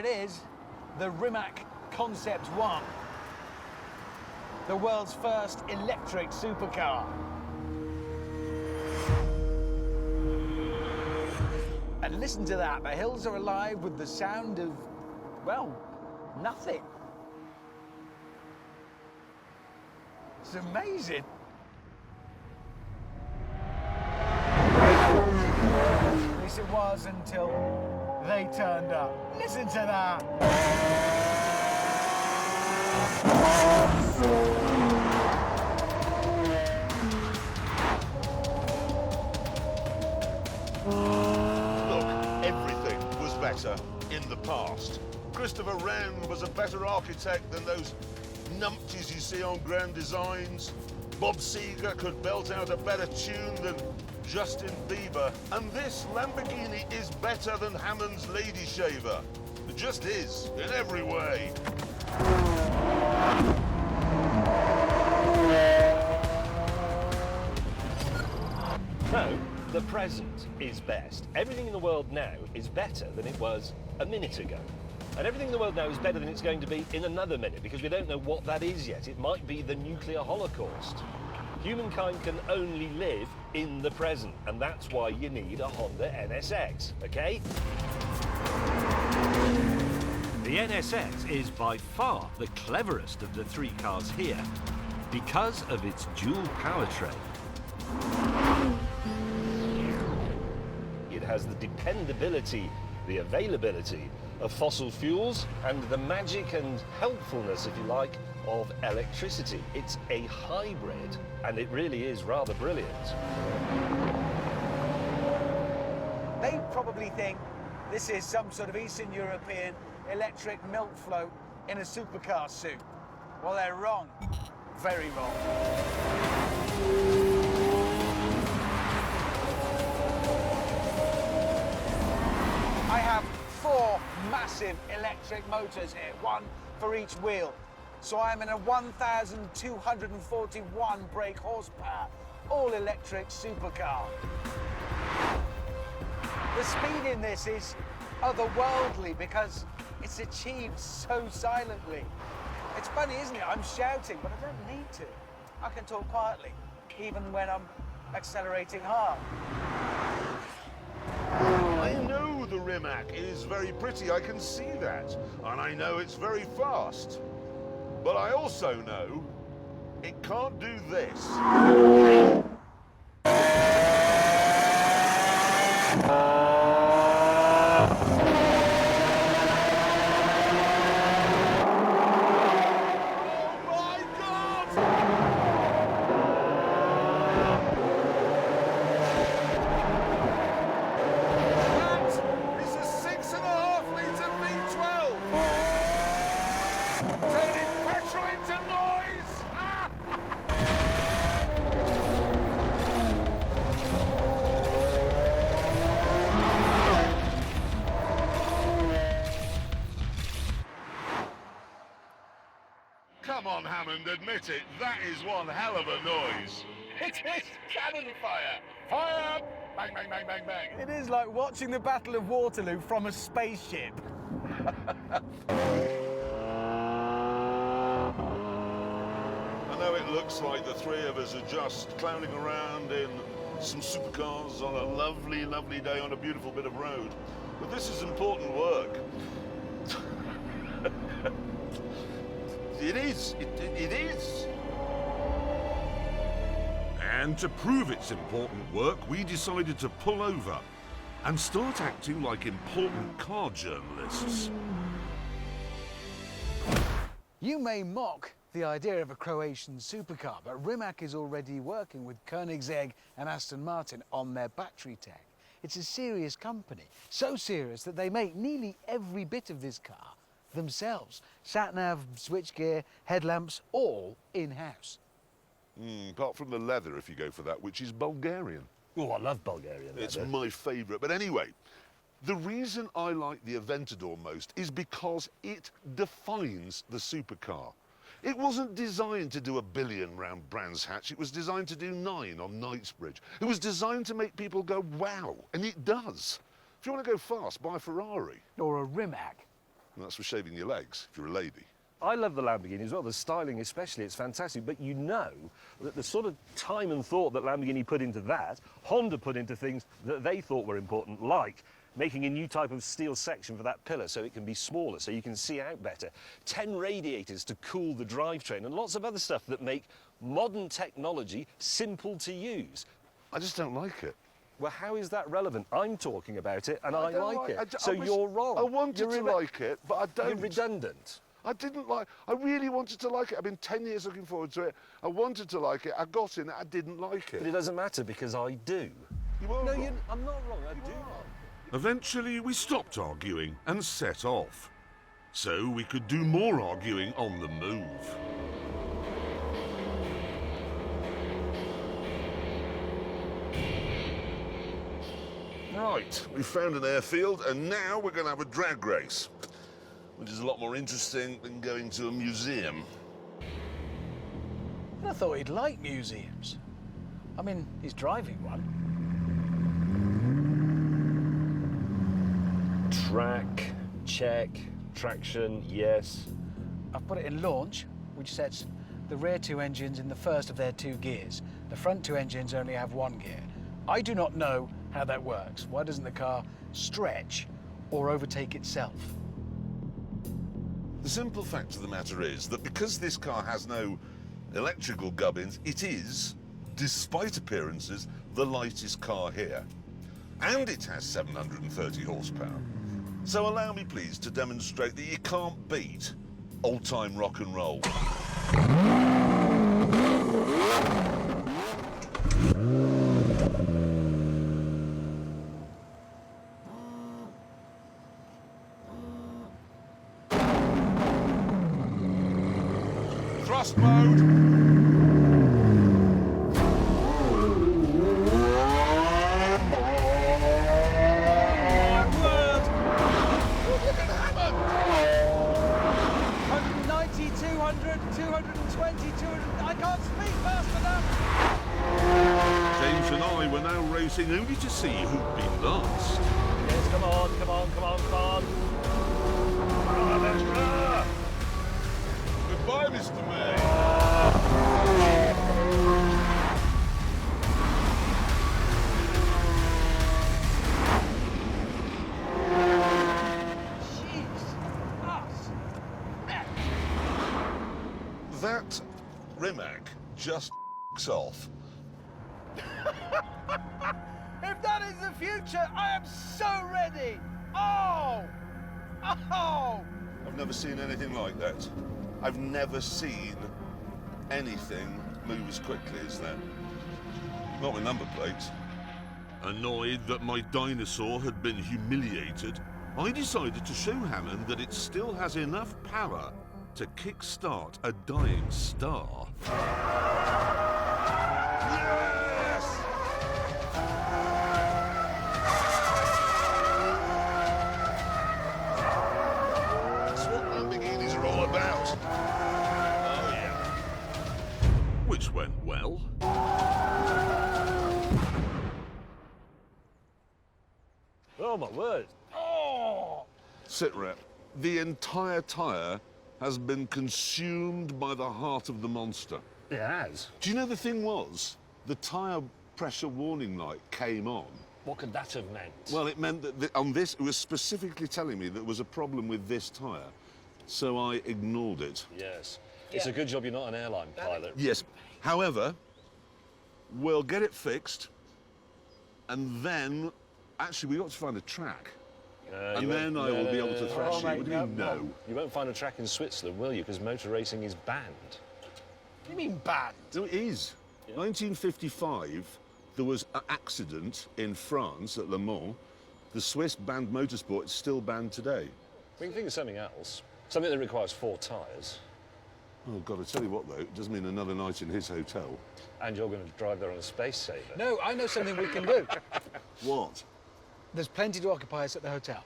it is, the Rimac Concept 1. The world's first electric supercar. And listen to that, the hills are alive with the sound of, well, nothing. It's amazing. At least it was until they turned up. Listen to that. Look, everything was better in the past. Christopher Wren was a better architect than those numpties you see on Grand Designs. Bob Seger could belt out a better tune than Justin Bieber. And this Lamborghini is better than Hammond's Lady Shaver. It just is, in every way. No, the present is best. Everything in the world now is better than it was a minute ago. And everything in the world now is better than it's going to be in another minute, because we don't know what that is yet. It might be the nuclear holocaust. Humankind can only live in the present, and that's why you need a Honda NSX, okay? The NSX is by far the cleverest of the three cars here because of its dual powertrain. It has the dependability, the availability of fossil fuels, and the magic and helpfulness, if you like, of electricity. It's a hybrid, and it really is rather brilliant. They probably think this is some sort of Eastern European electric milk float in a supercar suit. Well, they're wrong. Very wrong. I have 4 massive electric motors here, one for each wheel. So I'm in a 1,241 brake horsepower, all-electric supercar. The speed in this is otherworldly because it's achieved so silently. It's funny, isn't it? I'm shouting, but I don't need to. I can talk quietly, even when I'm accelerating hard. I know the Rimac is very pretty, I can see that. And I know it's very fast. But I also know it can't do this. Come on, Hammond, admit it. That is one hell of a noise. It is cannon fire. Fire! Bang, bang, bang, bang, bang. It is like watching the Battle of Waterloo from a spaceship. I know it looks like the three of us are just clowning around in some supercars on a lovely, lovely day on a beautiful bit of road. But this is important work. It is. It is. And to prove it's important work, we decided to pull over and start acting like important car journalists. You may mock the idea of a Croatian supercar, but Rimac is already working with Koenigsegg and Aston Martin on their battery tech. It's a serious company, so serious that they make nearly every bit of this car themselves. Sat-nav, switchgear, headlamps, all in-house. Apart from the leather, if you go for that, which is Bulgarian. Oh, I love Bulgarian leather. It's my favourite. But anyway, the reason I like the Aventador most is because it defines the supercar. It wasn't designed to do 1 billion round Brands Hatch. It was designed to do 9 on Knightsbridge. It was designed to make people go, wow, and it does. If you want to go fast, buy a Ferrari. Or a Rimac. And that's for shaving your legs, if you're a lady. I love the Lamborghini as well, the styling especially, it's fantastic, but you know that the sort of time and thought that Lamborghini put into that, Honda put into things that they thought were important, like making a new type of steel section for that pillar so it can be smaller, so you can see out better, 10 radiators to cool the drivetrain, and lots of other stuff that make modern technology simple to use. I just don't like it. Well, how is that relevant? I'm talking about it, and I don't like it. I You're wrong. I wanted to like it, but I don't. You're redundant. I didn't like. I really wanted to like it. I've been 10 years looking forward to it. I wanted to like it. I got in it. I didn't like But it it. doesn't matter because I do. You are No, wrong. I'm not wrong. I do. Eventually, we stopped arguing and set off, so we could do more arguing on the move. Right, we found an airfield, and now we're going to have a drag race, which is a lot more interesting than going to a museum. I thought he'd like museums. I mean, he's driving one. Track, check, traction, yes. I've put it in launch, which sets the rear two engines in the first of their two gears. The front two engines only have one gear. I do not know how that works. Why doesn't the car stretch or overtake itself? The simple fact of the matter is that because this car has no electrical gubbins, it is, despite appearances, the lightest car here. And it has 730 horsepower. So allow me, please, to demonstrate that you can't beat old-time rock and roll. Thrust mode. I can't speak fast enough. James and I were now racing only to see who'd be last. Yes, come on, come on, come on, come on. Goodbye, Mr. May. That Rimac just off. If that is the future, I am so ready. Oh! Oh! I've never seen anything like that. I've never seen anything move as quickly as that. Not with number plates. Annoyed that my dinosaur had been humiliated, I decided to show Hammond that it still has enough power to kickstart a dying star. Yes! That's what Lamborghinis are all about. Oh, yeah. Which went well. Oh, my word. Oh! Sit rep. The entire tyre has been consumed by the heart of the monster. It has. Do you know the thing was? The tyre pressure warning light came on. What could that have meant? Well, it meant that on this, it was specifically telling me there was a problem with this tyre. So I ignored it. Yes. It's a good job you're not an airline pilot. Yes. However, we'll get it fixed. And then, actually, we got to find a track. And then I will be able to thrash you. What do you know? You won't find a track in Switzerland, will you? Because motor racing is banned. What do you mean banned? No, it is. 1955, there was an accident in France at Le Mans. The Swiss banned motorsport. It's still banned today. We can think of something else. Something that requires 4 tyres. Oh, God, I tell you what, though, it does mean another night in his hotel. And you're going to drive there on a space saver. No, I know something we can do. What? There's plenty to occupy us at the hotel.